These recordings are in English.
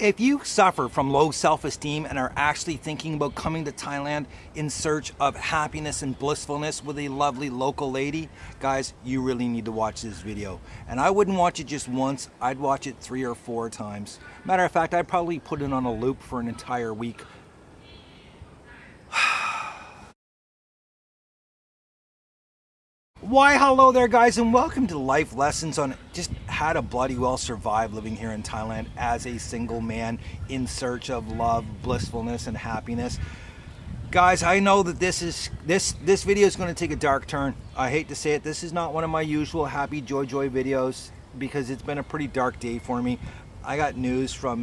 If you suffer from low self-esteem and are actually thinking about coming to Thailand in search of happiness and blissfulness with a lovely local lady, guys, you really need to watch this video. And I wouldn't watch it just once, I'd watch it 3 or 4 times. Matter of fact, I'd probably put it on a loop for an entire week. Why hello there guys, and welcome to Life Lessons on just how to bloody well survive living here in Thailand as a single man in search of love, blissfulness and happiness. Guys, I know that this video is going to take a dark turn. I hate to say it, this is not one of my usual happy joy videos because it's been a pretty dark day for me. I got news from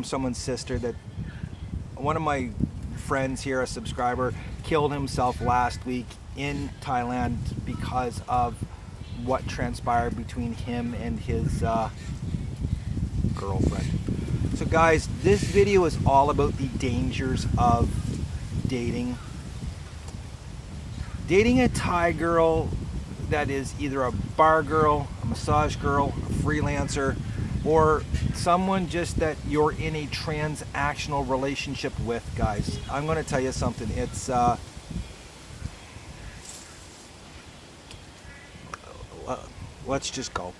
someone's sister that one of my friends here, a subscriber, killed himself last week in Thailand because of what transpired between him and his girlfriend. So guys, this video is all about the dangers of dating a Thai girl that is either a bar girl, a massage girl, a freelancer, or someone just that you're in a transactional relationship with. Guys, I'm going to tell you something. It's let's just go.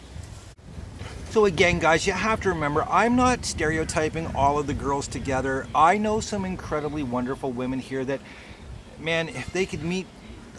So again, guys, you have to remember, I'm not stereotyping all of the girls together. I know some incredibly wonderful women here that, man, if they could meet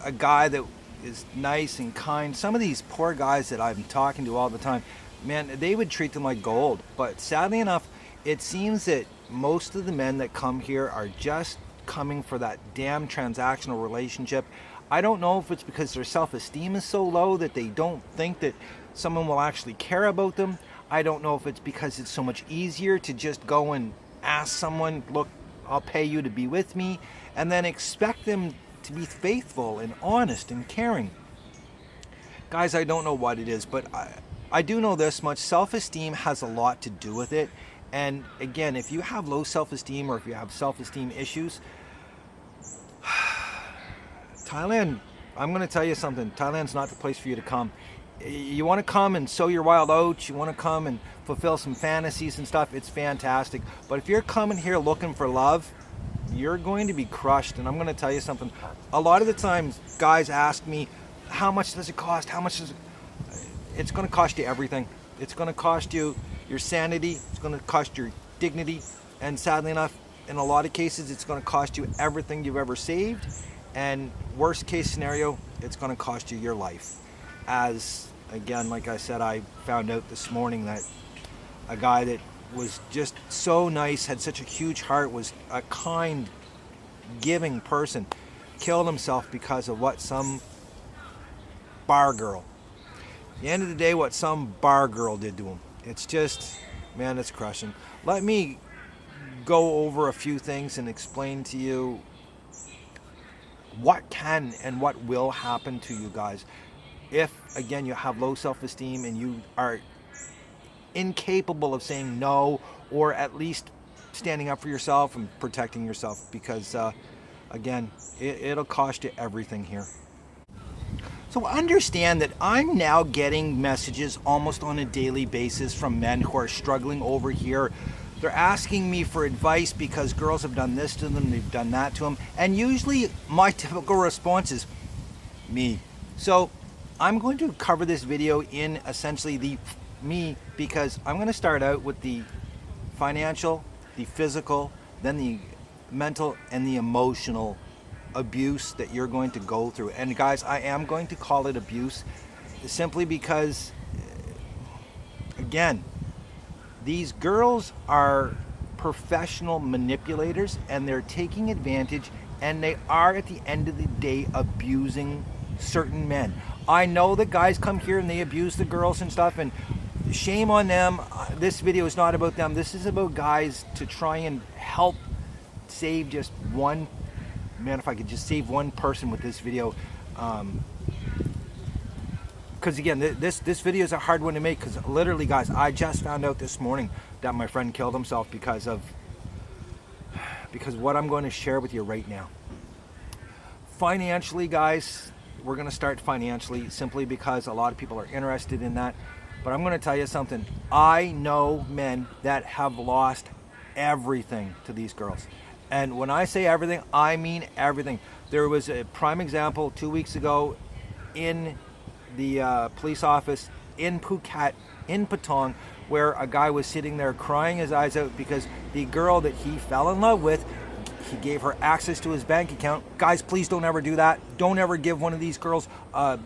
a guy that is nice and kind, some of these poor guys that I'm talking to all the time, man, they would treat them like gold. But sadly enough, it seems that most of the men that come here are just coming for that damn transactional relationship. I don't know if it's because their self-esteem is so low that they don't think that someone will actually care about them. I don't know if it's because it's so much easier to just go and ask someone, look, I'll pay you to be with me, and then expect them to be faithful and honest and caring. Guys, I don't know what it is, but I do know this much. Self-esteem has a lot to do with it. And again, if you have low self-esteem or if you have self-esteem issues, Thailand, I'm going to tell you something. Thailand's not the place for you to come. You want to come and sow your wild oats, you want to come and fulfill some fantasies and stuff, it's fantastic. But if you're coming here looking for love, you're going to be crushed. And I'm going to tell you something. A lot of the times, guys ask me, how much does it cost? How much does it... It's going to cost you everything. It's going to cost you your sanity. It's going to cost your dignity. And sadly enough, in a lot of cases, it's going to cost you everything you've ever saved. And worst case scenario, it's going to cost you your life. As, again, like I said, I found out this morning that a guy that was just so nice, had such a huge heart, was a kind, giving person, killed himself because of what some bar girl. At the end of the day, what some bar girl did to him. It's just, man, it's crushing. Let me go over a few things and explain to you what can and what will happen to you guys if, again, you have low self-esteem and you are incapable of saying no, or at least standing up for yourself and protecting yourself, because again, it'll cost you everything here. So understand that I'm now getting messages almost on a daily basis from men who are struggling over here. They're asking me for advice because girls have done this to them, they've done that to them, and usually my typical response is me. So I'm going to cover this video in essentially the me, because I'm going to start out with the financial, the physical, then the mental and the emotional abuse that you're going to go through. And guys, I am going to call it abuse simply because, again, these girls are professional manipulators and they're taking advantage, and they are at the end of the day abusing certain men. I know that guys come here and they abuse the girls and stuff, and shame on them. This video is not about them. This is about guys to try and help save just one, man, if I could just save one person with this video. Because again, this video is a hard one to make, because literally, guys, I just found out this morning that my friend killed himself because what I'm going to share with you right now. Financially, guys, we're going to start financially simply because a lot of people are interested in that. But I'm going to tell you something. I know men that have lost everything to these girls. And when I say everything, I mean everything. There was a prime example 2 weeks ago in the police office in Phuket, in Patong, where a guy was sitting there crying his eyes out because the girl that he fell in love with, he gave her access to his bank account. Guys, please don't ever do that. Don't ever give one of these girls a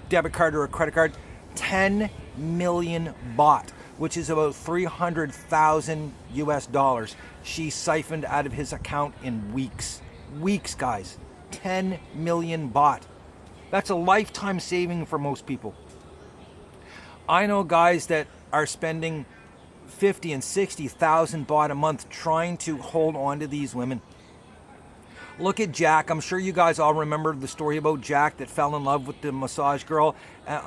debit card or a credit card. 10 million baht, which is about 300,000 US dollars. She siphoned out of his account in weeks. Weeks, guys. 10 million baht. That's a lifetime saving for most people. I know guys that are spending 50 and 60,000 baht a month trying to hold on to these women. Look at Jack. I'm sure you guys all remember the story about Jack that fell in love with the massage girl.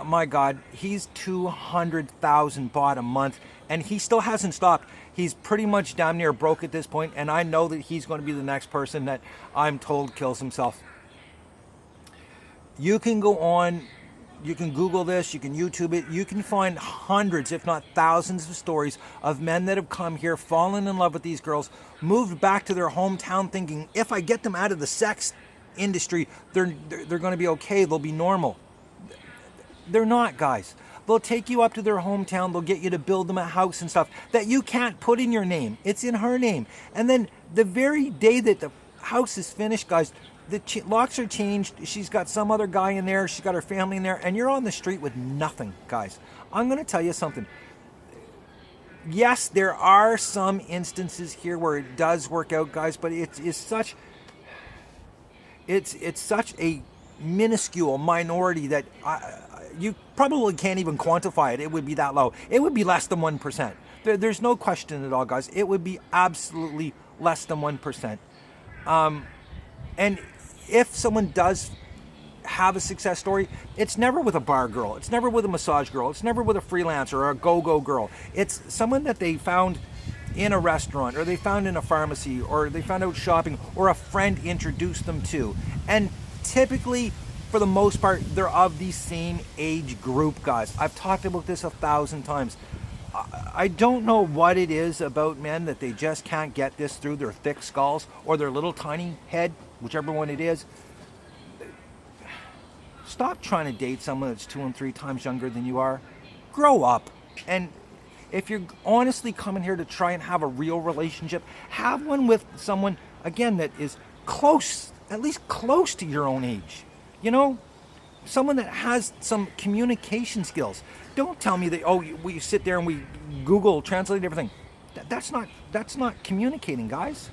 My God, he's 200,000 baht a month, and he still hasn't stopped. He's pretty much damn near broke at this point, and I know that he's going to be the next person that I'm told kills himself. You can go on, you can Google this, you can YouTube it, you can find hundreds, if not thousands of stories of men that have come here, fallen in love with these girls, moved back to their hometown thinking, if I get them out of the sex industry, they're going to be okay, they'll be normal. They're not, guys. They'll take you up to their hometown, they'll get you to build them a house and stuff that you can't put in your name. It's in her name. And then the very day that the house is finished, guys, the locks are changed. She's got some other guy in there. She's got her family in there. And you're on the street with nothing, guys. I'm going to tell you something. Yes, there are some instances here where it does work out, guys. But it's such a minuscule minority that you probably can't even quantify it. It would be that low. It would be less than 1%. There's no question at all, guys. It would be absolutely less than 1%. And if someone does have a success story, it's never with a bar girl. It's never with a massage girl. It's never with a freelancer or a go-go girl. It's someone that they found in a restaurant, or they found in a pharmacy, or they found out shopping, or a friend introduced them to. And typically, for the most part, they're of the same age group, guys. I've talked about this 1,000 times. I don't know what it is about men that they just can't get this through their thick skulls or their little tiny head, whichever one it is. Stop trying to date someone that's 2 and 3 times younger than you are. Grow up. And if you're honestly coming here to try and have a real relationship, have one with someone, again, that is close, at least close to your own age. You know? Someone that has some communication skills. Don't tell me that, oh, we sit there and we Google translate everything. That's not communicating, guys.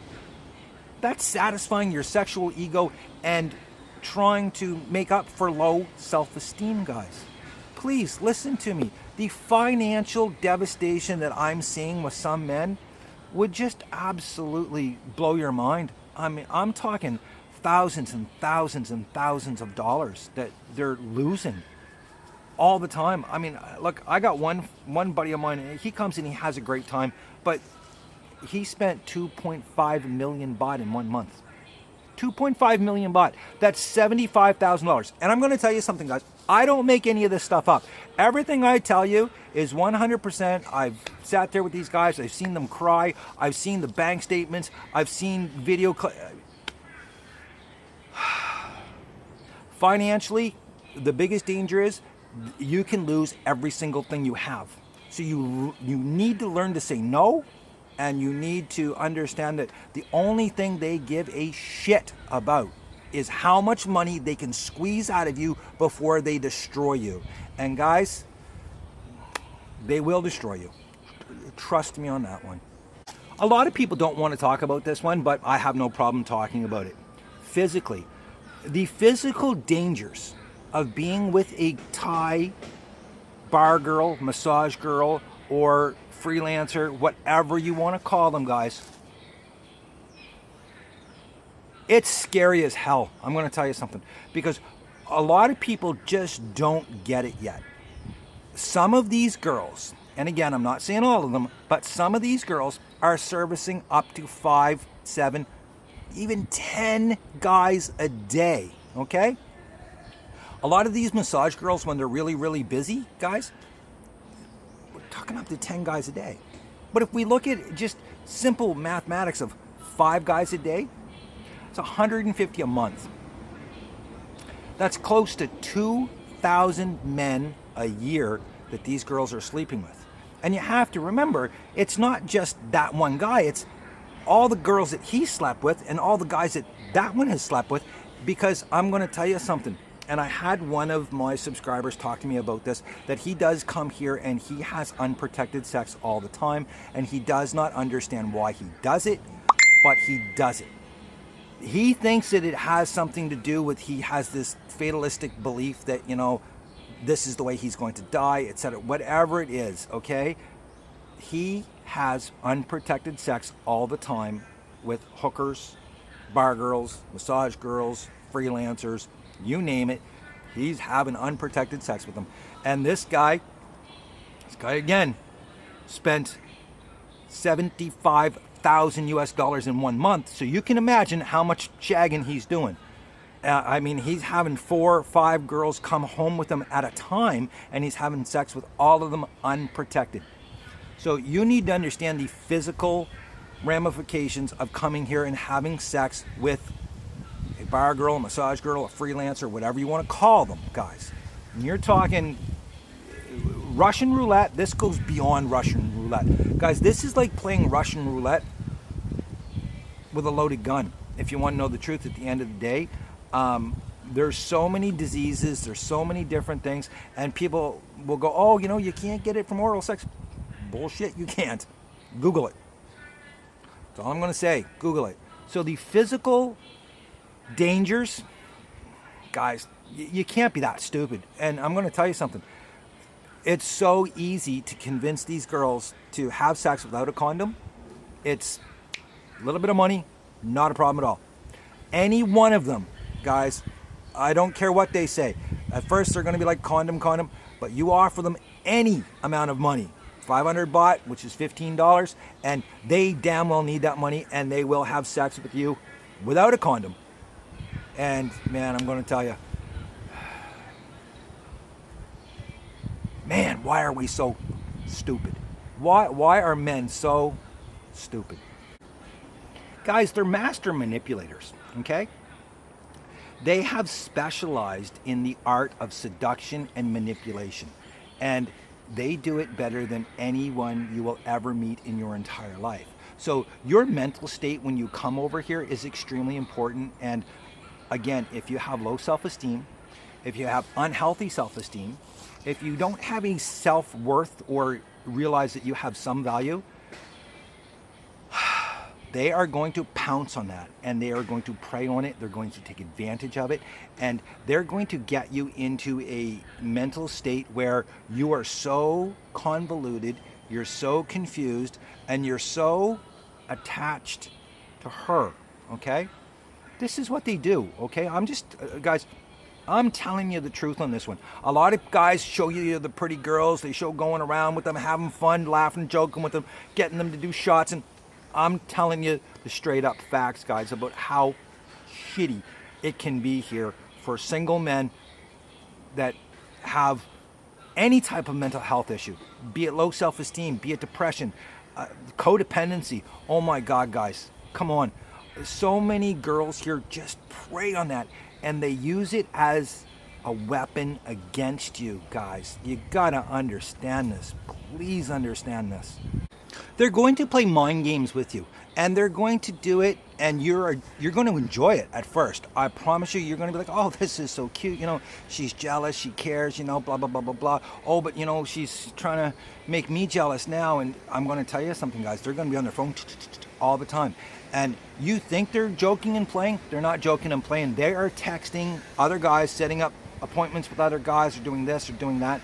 That's satisfying your sexual ego and trying to make up for low self-esteem, guys. Please listen to me. The financial devastation that I'm seeing with some men would just absolutely blow your mind. I mean, I'm talking thousands and thousands and thousands of dollars that they're losing all the time. I mean, look, I got one buddy of mine, he comes in, he has a great time, but he spent 2.5 million baht in 1 month. 2.5 million baht. That's $75,000. And I'm going to tell you something, guys. I don't make any of this stuff up. Everything I tell you is 100%. I've sat there with these guys. I've seen them cry. I've seen the bank statements. I've seen video. Financially, the biggest danger is you can lose every single thing you have. So you need to learn to say no, and you need to understand that the only thing they give a shit about is how much money they can squeeze out of you before they destroy you. And guys, they will destroy you. Trust me on that one. A lot of people don't want to talk about this one, but I have no problem talking about it. Physically, the physical dangers of being with a Thai bar girl, massage girl, or freelancer, whatever you want to call them, guys. It's scary as hell. I'm going to tell you something, because a lot of people just don't get it yet. Some of these girls, and again, I'm not saying all of them, but some of these girls are servicing up to 5, 7, even 10 guys a day, okay? A lot of these massage girls, when they're really, really busy, guys, talking up to 10 guys a day. But if we look at just simple mathematics of 5 guys a day, it's 150 a month. That's close to 2,000 men a year that these girls are sleeping with. And you have to remember, it's not just that one guy, it's all the girls that he slept with and all the guys that that one has slept with. Because I'm going to tell you something, and I had one of my subscribers talk to me about this, that he does come here and he has unprotected sex all the time, and he does not understand why he does it, but he does it. He thinks that it has something to do with, he has this fatalistic belief that, you know, this is the way he's going to die, etc. Whatever it is, okay? He has unprotected sex all the time with hookers, bar girls, massage girls, freelancers, you name it. He's having unprotected sex with them. And this guy again, spent 75,000 US dollars in 1 month. So you can imagine how much shagging he's doing. I mean, he's having 4 or 5 girls come home with him at a time, and he's having sex with all of them unprotected. So you need to understand the physical ramifications of coming here and having sex with a bar girl, a massage girl, a freelancer, whatever you want to call them, guys. And you're talking Russian roulette. This goes beyond Russian roulette. Guys, this is like playing Russian roulette with a loaded gun. If you want to know the truth at the end of the day, there's so many diseases, there's so many different things, and people will go, oh, you know, you can't get it from oral sex. Bullshit, you can't. Google it. That's all I'm going to say. Google it. So the physical dangers, guys, you can't be that stupid. And I'm going to tell you something. It's so easy to convince these girls to have sex without a condom. It's a little bit of money, not a problem at all. Any one of them, guys, I don't care what they say. At first they're going to be like condom, but you offer them any amount of money, 500 baht, which is $15, and they damn well need that money, and they will have sex with you without a condom. And man, I'm going to tell you, man, why are we so stupid? Why are men so stupid? Guys, they're master manipulators, okay? They have specialized in the art of seduction and manipulation, and they do it better than anyone you will ever meet in your entire life. So your mental state when you come over here is extremely important. And again, if you have low self-esteem, if you have unhealthy self-esteem, if you don't have any self-worth or realize that you have some value, they are going to pounce on that, and they are going to prey on it. They're going to take advantage of it, and they're going to get you into a mental state where you are so convoluted, you're so confused, and you're so attached to her, okay? This is what they do, okay? I'm just, guys, I'm telling you the truth on this one. A lot of guys show you the pretty girls. They show going around with them, having fun, laughing, joking with them, getting them to do shots, and I'm telling you the straight up facts, guys, about how shitty it can be here for single men that have any type of mental health issue, be it low self-esteem, be it depression, codependency. Oh my God, guys, come on. So many girls here just prey on that, and they use it as a weapon against you, guys. You gotta understand this. Please understand this. They're going to play mind games with you, and they're going to do it, and you're going to enjoy it at first. I promise you, you're going to be like, oh, this is so cute, you know, she's jealous, she cares, you know, blah, blah, blah, blah, blah. Oh, but, you know, she's trying to make me jealous now, and I'm going to tell you something, guys. They're going to be on their phone all the time, and you think they're joking and playing. They're not joking and playing. They are texting other guys, setting up appointments with other guys, or doing this or doing that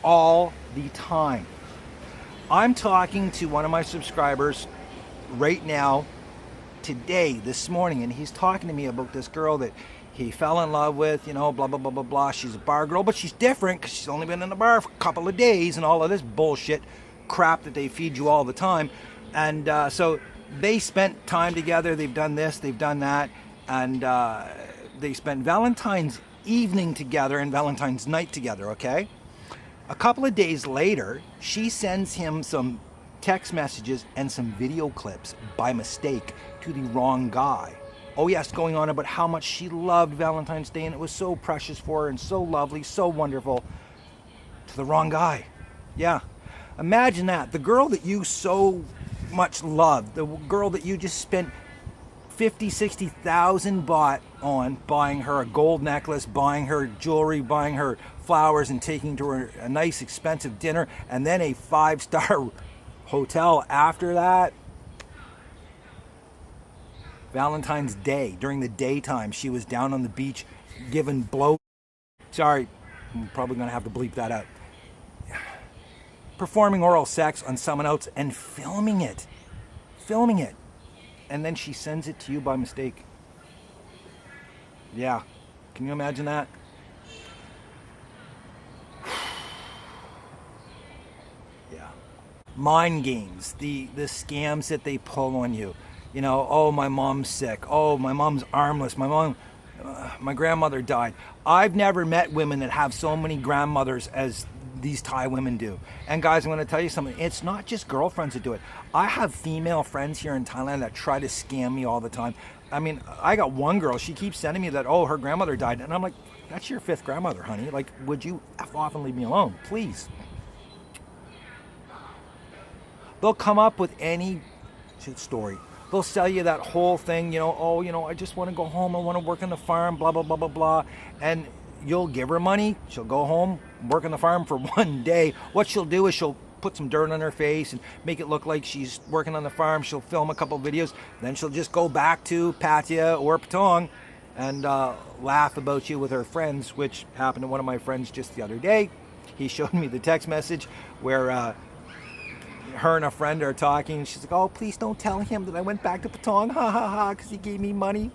all the time. I'm talking to one of my subscribers right now, today, this morning, and he's talking to me about this girl that he fell in love with, you know, blah, blah, blah, blah, blah. She's a bar girl, but she's different because she's only been in the bar for a couple of days and all of this bullshit crap that they feed you all the time. And so they spent time together. They've done this, they've done that, and they spent Valentine's evening together and Valentine's night together, okay? A couple of days later, she sends him some text messages and some video clips by mistake to the wrong guy. Oh yes, going on about how much she loved Valentine's Day and it was so precious for her and so lovely, so wonderful, to the wrong guy. Yeah, imagine that. The girl that you so much loved, the girl that you just spent 50, 60,000 baht on buying her a gold necklace, buying her jewelry, buying her flowers and taking to her a nice expensive dinner and then a 5-star hotel after that. Valentine's Day, during the daytime, she was down on the beach giving sorry, I'm probably gonna have to bleep that out. Performing oral sex on someone else and filming it. And then she sends it to you by mistake. Yeah, can you imagine that? Yeah. Mind games, the scams that they pull on you. You know, oh, my mom's sick. Oh, my mom's armless. My grandmother died. I've never met women that have so many grandmothers as these Thai women do. And guys, I'm going to tell you something. It's not just girlfriends that do it. I have female friends here in Thailand that try to scam me all the time. I mean, I got one girl, she keeps sending me that, oh, her grandmother died. And I'm like, that's your 5th grandmother, honey. Like, would you F off and leave me alone, please? They'll come up with any shit story. They'll sell you that whole thing, you know, oh, you know, I just want to go home, I want to work on the farm, blah, blah, blah, blah, blah. And you'll give her money, she'll go home, work on the farm for one day. What she'll do is she'll put some dirt on her face and make it look like she's working on the farm. She'll film a couple videos, then she'll just go back to Pattaya or Patong and laugh about you with her friends, which happened to one of my friends just the other day. He showed me the text message where her and a friend are talking, and she's like, oh, please don't tell him that I went back to Patong, ha ha ha, because he gave me money.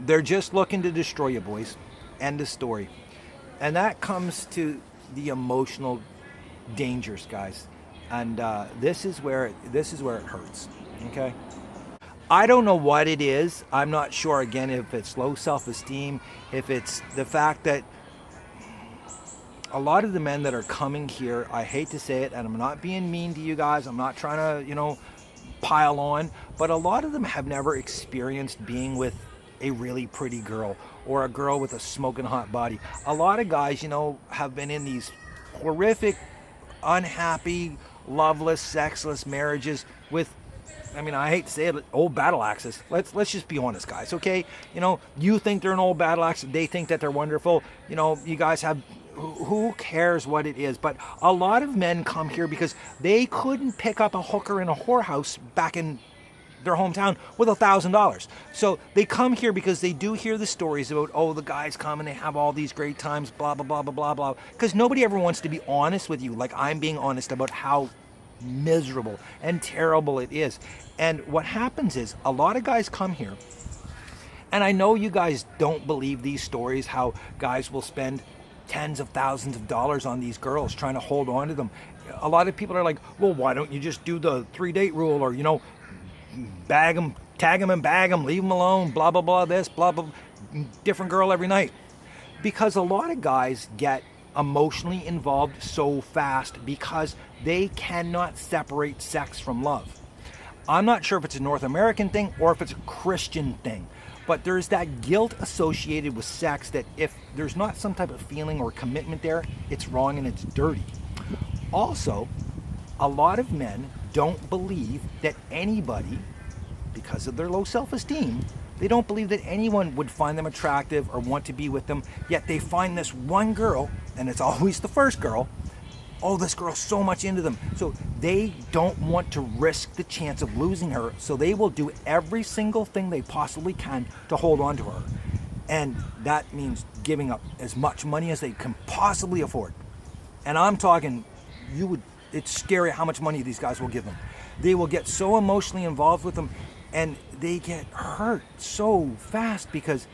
They're just looking to destroy you, boys. End of story. And that comes to the emotional dangers, guys. And this is where it hurts. Okay. I don't know what it is. I'm not sure, again, if it's low self-esteem, if it's the fact that a lot of the men that are coming here, I hate to say it, and I'm not being mean to you guys, I'm not trying to, you know, pile on, but a lot of them have never experienced being with a really pretty girl or a girl with a smoking hot body. A lot of guys, you know, have been in these horrific, unhappy, loveless, sexless marriages with, I mean, I hate to say it, old battle axes. Let's just be honest, guys, okay? You know, you think they're an old battle axe, they think that they're wonderful. You know, you guys have, who cares what it is? But a lot of men come here because they couldn't pick up a hooker in a whorehouse back in their hometown with $1,000. So they come here because they do hear the stories about, oh, the guys come and they have all these great times, blah, blah, blah, blah, blah, blah. Because nobody ever wants to be honest with you like I'm being honest about how miserable and terrible it is. And what happens is a lot of guys come here, and I know you guys don't believe these stories, how guys will spend tens of thousands of dollars on these girls trying to hold on to them. A lot of people are like, well, why don't you just do the 3-date rule, or, you know, bag them, tag them and bag them, leave them alone, blah, blah, blah, this, blah, blah, different girl every night. Because a lot of guys get emotionally involved so fast because they cannot separate sex from love. I'm not sure if it's a North American thing or if it's a Christian thing, but there's that guilt associated with sex that if there's not some type of feeling or commitment there, it's wrong and it's dirty. Also, a lot of men don't believe that anybody, because of their low self-esteem, they don't believe that anyone would find them attractive or want to be with them, yet they find this one girl, and it's always the first girl, oh, this girl's so much into them. So they don't want to risk the chance of losing her, so they will do every single thing they possibly can to hold on to her. And that means giving up as much money as they can possibly afford. And I'm talking, it's scary how much money these guys will give them. They will get so emotionally involved with them, and they get hurt so fast because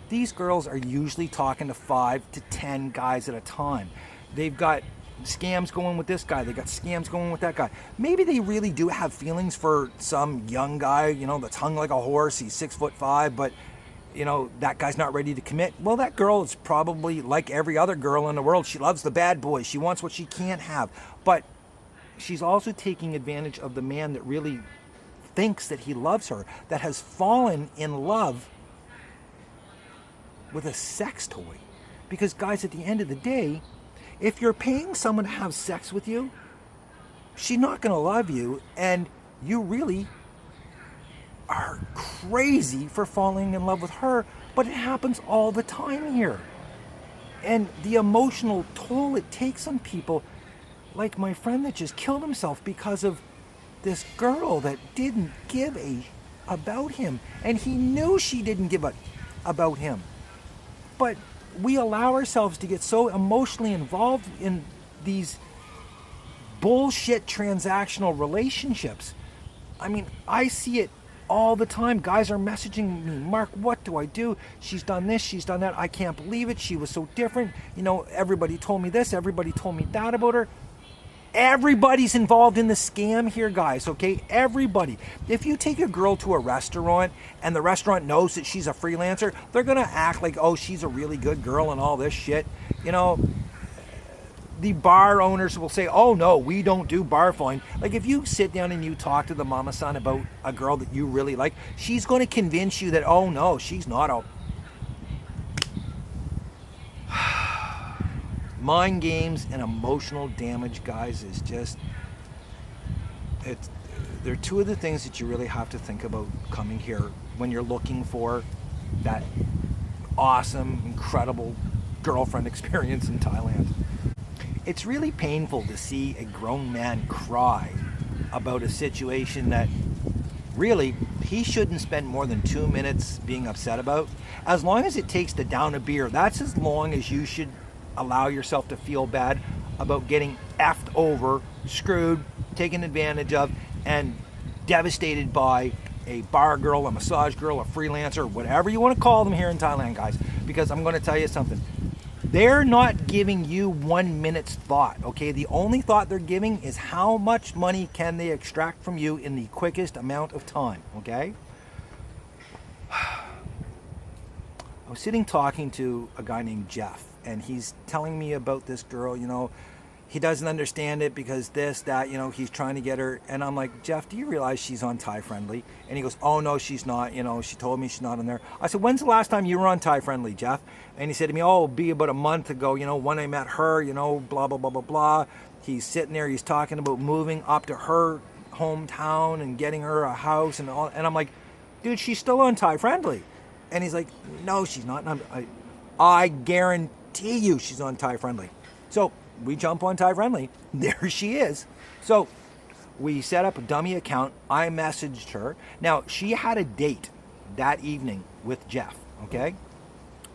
these girls are usually talking to 5 to 10 guys at a time. They've got scams going with this guy, they got scams going with that guy. Maybe they really do have feelings for some young guy, that's hung like a horse. He's 6'5", but that guy's not ready to commit. Well, that girl is probably like every other girl in the world. She loves the bad boys. She wants what she can't have. But she's also taking advantage of the man that really thinks that he loves her, that has fallen in love with a sex toy. Because guys, at the end of the day, if you're paying someone to have sex with you, she's not going to love you, and you really are crazy for falling in love with her. But it happens all the time here. And the emotional toll it takes on people, like my friend that just killed himself because of this girl that didn't give a about him, and he knew she didn't give a about him. But we allow ourselves to get so emotionally involved in these bullshit transactional relationships. I mean, I see it all the time. Guys are messaging me, Mark, what do I do? She's done this, she's done that. I can't believe it. She was so different. Everybody told me this, everybody told me that about her. Everybody's involved in the scam here, guys, okay? Everybody. If you take a girl to a restaurant and the restaurant knows that she's a freelancer, they're going to act like, oh, she's a really good girl and all this shit. The bar owners will say, oh, no, we don't do bar following. Like, if you sit down and you talk to the mama-san about a girl that you really like, she's going to convince you that, oh, no, she's not a... Mind games and emotional damage, guys, is just... They're two of the things that you really have to think about coming here when you're looking for that awesome, incredible girlfriend experience in Thailand. It's really painful to see a grown man cry about a situation that really he shouldn't spend more than 2 minutes being upset about. As long as it takes to down a beer, that's as long as you should allow yourself to feel bad about getting effed over, screwed, taken advantage of, and devastated by a bar girl, a massage girl, a freelancer, whatever you want to call them here in Thailand, guys. Because I'm going to tell you something. They're not giving you 1 minute's thought, okay? The only thought they're giving is how much money can they extract from you in the quickest amount of time, okay? I was sitting talking to a guy named Jeff, and he's telling me about this girl, he doesn't understand it because this, that, he's trying to get her. And I'm like, Jeff, do you realize she's on Thai Friendly? And he goes, oh, no, she's not. She told me she's not on there. I said, when's the last time you were on Thai Friendly, Jeff? And he said to me, oh, it'll be about a month ago, when I met her, blah, blah, blah, blah, blah. He's sitting there, he's talking about moving up to her hometown and getting her a house and all. And I'm like, dude, she's still on Thai Friendly. And he's like, no, she's not. And I guarantee you she's on Thai Friendly. So we jump on Thai Friendly. There she is. So we set up a dummy account. I messaged her. Now, she had a date that evening with Jeff, okay?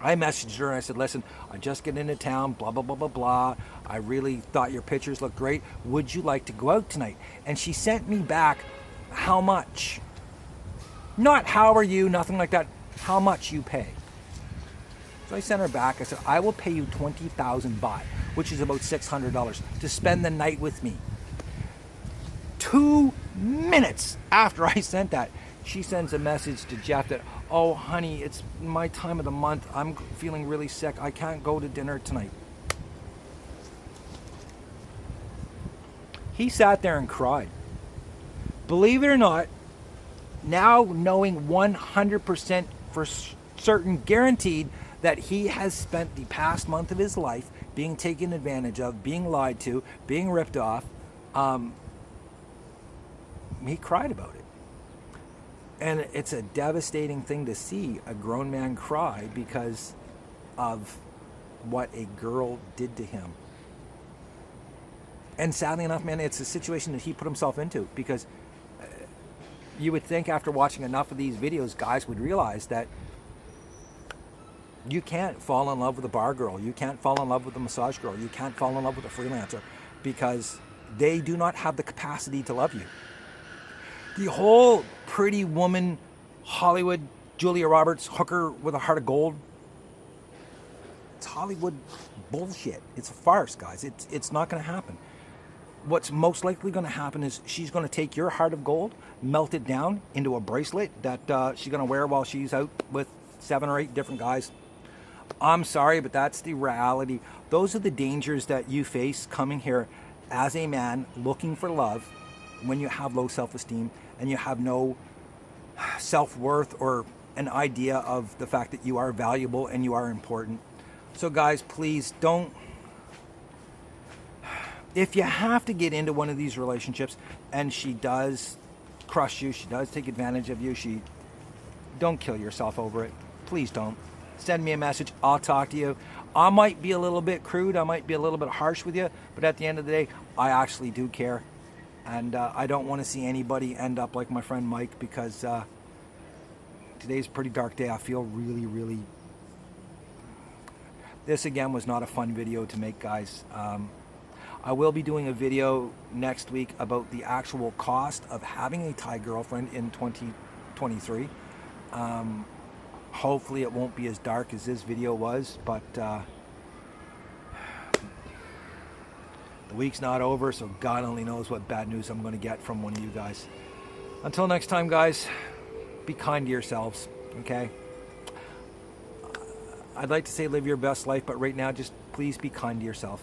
I messaged her and I said, listen, I just get into town, blah, blah, blah, blah, blah. I really thought your pictures looked great. Would you like to go out tonight? And she sent me back, how much? Not how are you, nothing like that. How much you pay? So I sent her back. I said, I will pay you 20,000 baht, which is about $600, to spend the night with me. 2 minutes after I sent that, she sends a message to Jeff that, oh, honey, it's my time of the month. I'm feeling really sick. I can't go to dinner tonight. He sat there and cried. Believe it or not, now knowing 100% for certain, guaranteed, that he has spent the past month of his life being taken advantage of, being lied to, being ripped off, he cried about it. And it's a devastating thing to see a grown man cry because of what a girl did to him. And sadly enough, man, it's a situation that he put himself into, because you would think after watching enough of these videos, guys would realize that you can't fall in love with a bar girl. You can't fall in love with a massage girl. You can't fall in love with a freelancer, because they do not have the capacity to love you. The whole pretty woman, Hollywood, Julia Roberts, hooker with a heart of gold, It's Hollywood bullshit. It's a farce, guys. It's not going to happen. What's most likely going to happen is she's going to take your heart of gold, melt it down into a bracelet that she's going to wear while she's out with 7 or 8 different guys. I'm sorry, but that's the reality. Those are the dangers that you face coming here as a man looking for love when you have low self-esteem and you have no self-worth or an idea of the fact that you are valuable and you are important. So guys, please don't. If you have to get into one of these relationships and she does crush you, she does take advantage of you, don't kill yourself over it. Please don't. Send me a message. I'll talk to you. I might be a little bit crude. I might be a little bit harsh with you. But at the end of the day, I actually do care. And I don't want to see anybody end up like my friend Mike, because today's a pretty dark day. I feel really, really... This, again, was not a fun video to make, guys. I will be doing a video next week about the actual cost of having a Thai girlfriend in 2023. Hopefully it won't be as dark as this video was, but the week's not over, so God only knows what bad news I'm going to get from one of you guys. Until next time, guys, be kind to yourselves, okay? I'd like to say live your best life, but right now, just please be kind to yourself.